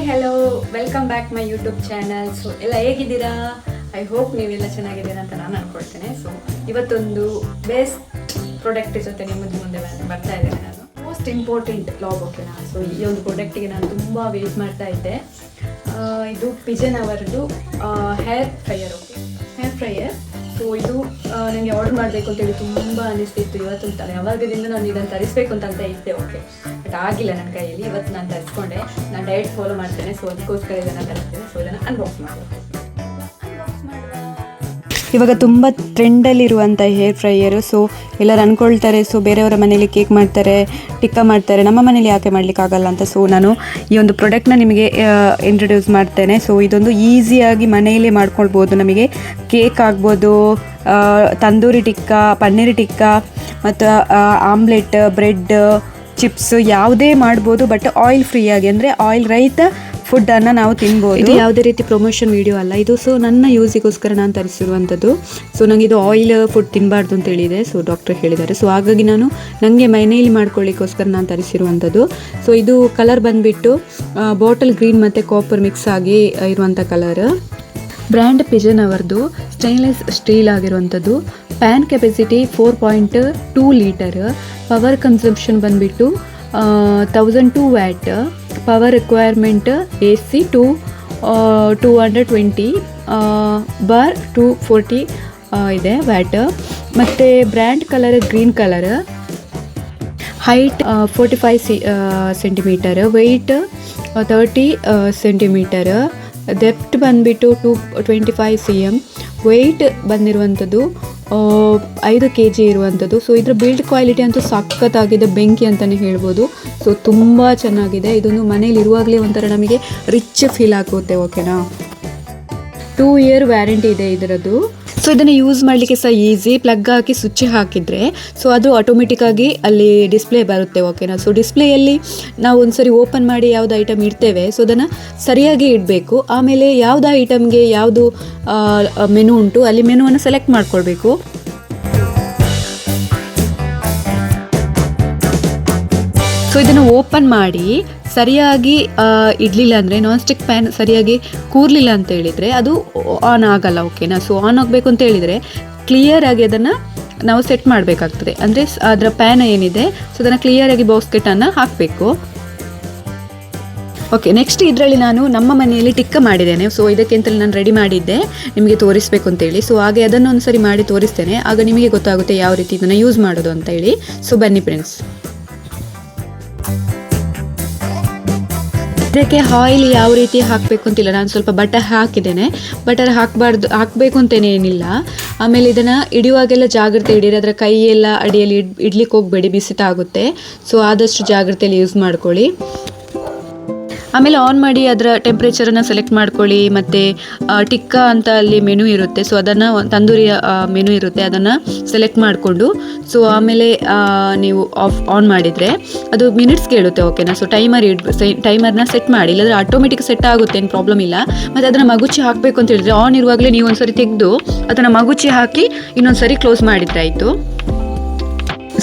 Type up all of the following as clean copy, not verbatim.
Hello, welcome back my YouTube channel. So ಎಲ್ಲ ಹೇಗಿದ್ದೀರಾ? I hope ನೀವೆಲ್ಲ ಚೆನ್ನಾಗಿದ್ದೀರಾ ಅಂತ ನಾನು ಅನ್ಕೊಳ್ತೇನೆ. ಸೊ ಇವತ್ತೊಂದು ಬೆಸ್ಟ್ ಪ್ರಾಡಕ್ಟ್ ಜೊತೆ ನಿಮ್ಮ ಮುಂದೆ ಬರ್ತಾ ಇದ್ದೇನೆ. ನಾನು ಮೋಸ್ಟ್ ಇಂಪಾರ್ಟೆಂಟ್ ಲಾಗ್, ಓಕೆನಾ? ಸೊ ಈ ಒಂದು ಪ್ರಾಡಕ್ಟಿಗೆ ನಾನು ತುಂಬ ವೇಟ್ ಮಾಡ್ತಾ ಇದ್ದೆ. ಇದು ಪಿಜನ್ ಅವರದ್ದು hair fryer. Okay, hair fryer. So ಇದು ನನಗೆ ಆರ್ಡರ್ ಮಾಡಬೇಕು ಅಂತೇಳಿ ತುಂಬ ಅನಿಸ್ತಿತ್ತು ಇವತ್ತು ಅಂತಾನೆ. ಯಾವಾಗದಿಂದ ನಾನು ಇದನ್ನು ತರಿಸ್ಬೇಕು ಅಂತ ಇದ್ದೆ. ಓಕೆ, ಬಟ್ ಆಗಿಲ್ಲ ನನ್ನ ಕೈಯಲ್ಲಿ. ಇವತ್ತು ನಾನು ತರಿಸ್ಕೊಂಡೆ. ನಾನು ಡಯಟ್ ಫಾಲೋ ಮಾಡ್ತೇನೆ, ಸೊ ಅದಕ್ಕೋಸ್ಕರ ಇದನ್ನು ತರಿಸ್ತೇನೆ. ಸೊ ಇದನ್ನು ಅನ್ಬಾಕ್ಸ್ ಮಾಡುವ. ಇವಾಗ ತುಂಬ ಟ್ರೆಂಡಲ್ಲಿರುವಂಥ ಹೇರ್ ಫ್ರೈಯರು. ಸೊ ಎಲ್ಲರೂ ಅಂದ್ಕೊಳ್ತಾರೆ, ಸೊ ಬೇರೆಯವರ ಮನೇಲಿ ಕೇಕ್ ಮಾಡ್ತಾರೆ, ಟಿಕ್ಕ ಮಾಡ್ತಾರೆ, ನಮ್ಮ ಮನೇಲಿ ಯಾಕೆ ಮಾಡಲಿಕ್ಕಾಗಲ್ಲ ಅಂತ. ಸೊ ನಾನು ಈ ಒಂದು ಪ್ರಾಡಕ್ಟ್ನ ನಿಮಗೆ ಇಂಟ್ರೊಡ್ಯೂಸ್ ಮಾಡ್ತೇನೆ. ಸೊ ಇದೊಂದು ಈಸಿಯಾಗಿ ಮನೆಯಲ್ಲೇ ಮಾಡ್ಕೊಳ್ಬೋದು. ನಮಗೆ ಕೇಕ್ ಆಗ್ಬೋದು, ತಂದೂರಿ ಟಿಕ್ಕ, ಪನ್ನೀರ್ ಟಿಕ್ಕ, ಮತ್ತು ಆಮ್ಲೆಟ್, ಬ್ರೆಡ್, ಚಿಪ್ಸ್ ಯಾವುದೇ ಮಾಡ್ಬೋದು. ಬಟ್ ಆಯಿಲ್ ಫ್ರೀ ಆಗಿ, ಅಂದರೆ ಆಯಿಲ್ ರಹಿತ ಫುಡ್ಡನ್ನು ನಾವು ತಿನ್ಬೋದು. ಇದು ಯಾವುದೇ ರೀತಿ ಪ್ರಮೋಷನ್ ವಿಡಿಯೋ ಅಲ್ಲ ಇದು. ಸೊ ನನ್ನ ಯೂಸಿಗೋಸ್ಕರ ನಾನು ತರಿಸಿರುವಂಥದ್ದು. ಸೊ ನನಗೆ ಇದು ಆಯಿಲ್ ಫುಡ್ ತಿನ್ನಬಾರ್ದು ಅಂತ ಹೇಳಿದೆ. ಸೊ ಡಾಕ್ಟರ್ ಹೇಳಿದ್ದಾರೆ. ಸೊ ಹಾಗಾಗಿ ನನಗೆ ಮನೆಯಲ್ಲಿ ಮಾಡ್ಕೊಳ್ಳಿಕ್ಕೋಸ್ಕರ ನಾನು ತರಿಸಿರುವಂಥದ್ದು. ಸೊ ಇದು ಕಲರ್ ಬಂದುಬಿಟ್ಟು ಬಾಟಲ್ ಗ್ರೀನ್ ಮತ್ತು ಕಾಪರ್ ಮಿಕ್ಸ್ ಆಗಿ ಇರುವಂಥ ಕಲರ್. ಬ್ರ್ಯಾಂಡ್ ಪಿಜನ್ ಅವರದ್ದು ಸ್ಟೈನ್ಲೆಸ್ ಸ್ಟೀಲ್ ಆಗಿರುವಂಥದ್ದು. Pan capacity 4.2 litre. Power consumption ಬಂದುಬಿಟ್ಟು 1002 ವ್ಯಾಟ್. ಪವರ್ ರಿಕ್ವೈರ್ಮೆಂಟ್ AC 220 ಬಾರ್ 240 ಇದೆ ವ್ಯಾಟ್. ಮತ್ತು brand colour green colour. Height 45 centimetre. Weight 30 centimetre. Depth ಬಂದುಬಿಟ್ಟು 225 cm. ವೆಯ್ಟ್ ಬಂದಿರುವಂಥದ್ದು 5 kg ಇರುವಂಥದ್ದು. ಸೊ ಇದರ ಬಿಲ್ಡ್ ಕ್ವಾಲಿಟಿ ಅಂತೂ ಸಖತ್ತಾಗಿದೆ, ಬೆಂಕಿ ಅಂತಲೇ ಹೇಳ್ಬೋದು. ಸೊ ತುಂಬ ಚೆನ್ನಾಗಿದೆ. ಇದೊಂದು ಮನೇಲಿ ಇರುವಾಗಲೇ ಒಂಥರ ನಮಗೆ ರಿಚ್ ಫೀಲ್ ಆಗುತ್ತೆ. ಓಕೆನಾ? 2 year ವ್ಯಾರಂಟಿ ಇದೆ ಇದರದ್ದು. ಸೊ ಇದನ್ನು ಯೂಸ್ ಮಾಡಲಿಕ್ಕೆ ಸಹ ಈಸಿ. ಪ್ಲಗ್ ಹಾಕಿ ಸ್ವಿಚ್ ಹಾಕಿದರೆ ಸೊ ಅದು ಆಟೋಮೆಟಿಕ್ಕಾಗಿ ಅಲ್ಲಿ ಡಿಸ್ಪ್ಲೇ ಬರುತ್ತೆ. ಓಕೆನಾ? ಸೊ ಡಿಸ್ಪ್ಲೇಯಲ್ಲಿ ನಾವು ಒಂದ್ಸರಿ ಓಪನ್ ಮಾಡಿ ಯಾವುದು ಐಟಮ್ ಇಡ್ತೇವೆ, ಸೊ ಅದನ್ನು ಸರಿಯಾಗಿ ಇಡಬೇಕು. ಆಮೇಲೆ ಯಾವುದು ಐಟಮ್ಗೆ ಯಾವುದು ಮೆನು ಉಂಟು ಅಲ್ಲಿ ಮೆನುವನ್ನು ಸೆಲೆಕ್ಟ್ ಮಾಡ್ಕೊಳ್ಬೇಕು. ಸೊ ಇದನ್ನು ಓಪನ್ ಮಾಡಿ ಸರಿಯಾಗಿ ಇಡಲಿಲ್ಲ ಅಂದರೆ, ನಾನ್ ಸ್ಟಿಕ್ ಪ್ಯಾನ್ ಸರಿಯಾಗಿ ಕೂರಲಿಲ್ಲ ಅಂತ ಹೇಳಿದರೆ ಅದು ಆನ್ ಆಗಲ್ಲ. ಓಕೆನಾ? ಸೊ ಆನ್ ಆಗಬೇಕು ಅಂತ ಹೇಳಿದರೆ ಕ್ಲಿಯರಾಗಿ ಅದನ್ನು ನಾವು ಸೆಟ್ ಮಾಡಬೇಕಾಗ್ತದೆ. ಅಂದರೆ ಅದರ ಪ್ಯಾನ್ ಏನಿದೆ ಸೊ ಅದನ್ನು ಕ್ಲಿಯರಾಗಿ ಬಾಸ್ಕೆಟನ್ನು ಹಾಕಬೇಕು. ಓಕೆ, ನೆಕ್ಸ್ಟ್ ಇದರಲ್ಲಿ ನಾನು ನಮ್ಮ ಮನೆಯಲ್ಲಿ ಟಿಕ್ಕ ಮಾಡಿದ್ದೇನೆ. ಸೊ ಇದಕ್ಕೆ ಅಂತಲೇ ನಾನು ರೆಡಿ ಮಾಡಿದ್ದೆ ನಿಮಗೆ ತೋರಿಸಬೇಕು ಅಂತೇಳಿ. ಸೊ ಹಾಗೆ ಅದನ್ನು ಒಂದು ಸರಿ ಮಾಡಿ ತೋರಿಸ್ತೇನೆ, ಆಗ ನಿಮಗೆ ಗೊತ್ತಾಗುತ್ತೆ ಯಾವ ರೀತಿ ಇದನ್ನು ಯೂಸ್ ಮಾಡೋದು ಅಂತೇಳಿ. ಸೊ ಬನ್ನಿ ಫ್ರೆಂಡ್ಸ್. ಇದಕ್ಕೆ ಆಯಿಲ್ ಯಾವ ರೀತಿ ಹಾಕಬೇಕು ಅಂತಿಲ್ಲ. ನಾನು ಸ್ವಲ್ಪ ಬಟರ್ ಹಾಕಿದ್ದೇನೆ. ಬಟರ್ ಹಾಕಬೇಕು ಅಂತಲೇ ಏನಿಲ್ಲ. ಆಮೇಲೆ ಇದನ್ನು ಇಡುವಾಗೆಲ್ಲ ಜಾಗ್ರತೆ ಇಡೀರಿ. ಅದರ ಕೈಯೆಲ್ಲ ಅಡಿಯಲ್ಲಿ ಇಡ್ಲಿಕ್ಕೆ ಹೋಗಬೇಡಿ, ಬಿಸಿ ಆಗುತ್ತೆ. ಸೊ ಆದಷ್ಟು ಜಾಗ್ರತೆಯಲ್ಲಿ ಯೂಸ್ ಮಾಡ್ಕೊಳ್ಳಿ. ಆಮೇಲೆ ಆನ್ ಮಾಡಿ ಅದರ ಟೆಂಪ್ರೇಚರನ್ನು ಸೆಲೆಕ್ಟ್ ಮಾಡ್ಕೊಳ್ಳಿ. ಮತ್ತು ಟಿಕ್ಕ ಅಂತ ಅಲ್ಲಿ ಮೆನು ಇರುತ್ತೆ. ಸೊ ಅದನ್ನು ತಂದೂರಿಯ ಮೆನು ಇರುತ್ತೆ, ಅದನ್ನು ಸೆಲೆಕ್ಟ್ ಮಾಡಿಕೊಂಡು ಸೊ ಆಮೇಲೆ ನೀವು ಆನ್ ಮಾಡಿದರೆ ಅದು ಮಿನಿಟ್ಸ್ ಕೇಳುತ್ತೆ. ಓಕೆನಾ? ಸೊ ಟೈಮರ್ನ ಸೆಟ್ ಮಾಡಿ, ಇಲ್ಲಾಂದರೆ ಆಟೋಮೆಟಿಕ್ ಸೆಟ್ ಆಗುತ್ತೆ, ಏನು ಪ್ರಾಬ್ಲಮ್ ಇಲ್ಲ. ಮತ್ತು ಅದನ್ನು ಮಗುಚಿ ಹಾಕಬೇಕು ಅಂತ ಹೇಳಿದರೆ ಆನ್ ಇರುವಾಗಲೇ ನೀವು ಒಂದು ಸರಿ ತೆಗೆದು ಅದನ್ನು ಮಗುಚಿ ಹಾಕಿ ಇನ್ನೊಂದು ಸರಿ ಕ್ಲೋಸ್ ಮಾಡಿದರೆ ಆಯಿತು.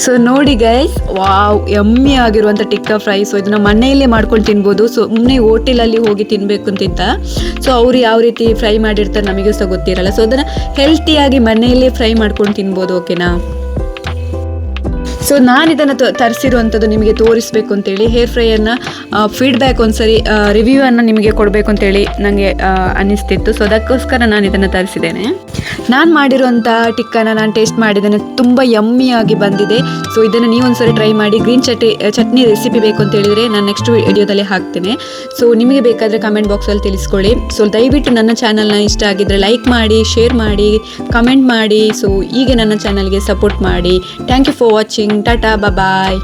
ಸೊ ನೋಡಿ ಗೈಸ್, ವಾವ್, ಯಮ್ಮಿ ಆಗಿರುವಂಥ ಟಿಕ್ಕ ಫ್ರೈ. ಸೊ ಇದನ್ನು ಮನೆಯಲ್ಲೇ ಮಾಡ್ಕೊಂಡು ತಿನ್ಬೋದು. ಸೊ ಮುನ್ನೆ ಹೋಟೆಲಲ್ಲಿ ಹೋಗಿ ತಿನ್ನಬೇಕು ಅಂತಿದ್ದ. ಸೊ ಅವರು ಯಾವ ರೀತಿ ಫ್ರೈ ಮಾಡಿರ್ತಾರೆ ನಮಗೂ ಸಹ ಗೊತ್ತಿರಲ್ಲ. ಸೊ ಅದನ್ನು ಹೆಲ್ತಿಯಾಗಿ ಮನೆಯಲ್ಲೇ ಫ್ರೈ ಮಾಡ್ಕೊಂಡು ತಿನ್ಬೋದು. ಓಕೆನಾ? ಸೊ ನಾನು ಇದನ್ನು ತರಿಸಿರುವಂಥದ್ದು ನಿಮಗೆ ತೋರಿಸಬೇಕು ಅಂತೇಳಿ. ಹೇರ್ ಫ್ರೈಯರ್ನ ಫೀಡ್ಬ್ಯಾಕ್ ಒಂದ್ಸರಿ ರಿವ್ಯೂವನ್ನು ನಿಮಗೆ ಕೊಡಬೇಕು ಅಂತೇಳಿ ನನಗೆ ಅನ್ನಿಸ್ತಿತ್ತು. ಸೊ ಅದಕ್ಕೋಸ್ಕರ ನಾನು ಇದನ್ನು ತರಿಸಿದ್ದೇನೆ. ನಾನು ಮಾಡಿರುವಂಥ ಟಿಕ್ಕನ ನಾನು ಟೇಸ್ಟ್ ಮಾಡಿದ್ದೇನೆ, ತುಂಬ ಯಮ್ಮಿಯಾಗಿ ಬಂದಿದೆ. ಸೊ ಇದನ್ನು ನೀವು ಒಂದ್ಸರಿ ಟ್ರೈ ಮಾಡಿ. ಗ್ರೀನ್ ಚಟ್ನಿ ರೆಸಿಪಿ ಬೇಕು ಅಂತ ಹೇಳಿದರೆ ನಾನು ನೆಕ್ಸ್ಟ್ ವಿಡಿಯೋದಲ್ಲಿ ಹಾಕ್ತೇನೆ. ಸೊ ನಿಮಗೆ ಬೇಕಾದರೆ ಕಮೆಂಟ್ ಬಾಕ್ಸಲ್ಲಿ ತಿಳಿಸ್ಕೊಳ್ಳಿ. ಸೊ ದಯವಿಟ್ಟು ನನ್ನ ಚಾನಲ್ನ ಇಷ್ಟ ಆಗಿದ್ದರೆ ಲೈಕ್ ಮಾಡಿ, ಶೇರ್ ಮಾಡಿ, ಕಮೆಂಟ್ ಮಾಡಿ. ಸೊ ಹೀಗೆ ನನ್ನ ಚಾನಲ್ಗೆ ಸಪೋರ್ಟ್ ಮಾಡಿ. Thank you for watching. Tata, bye.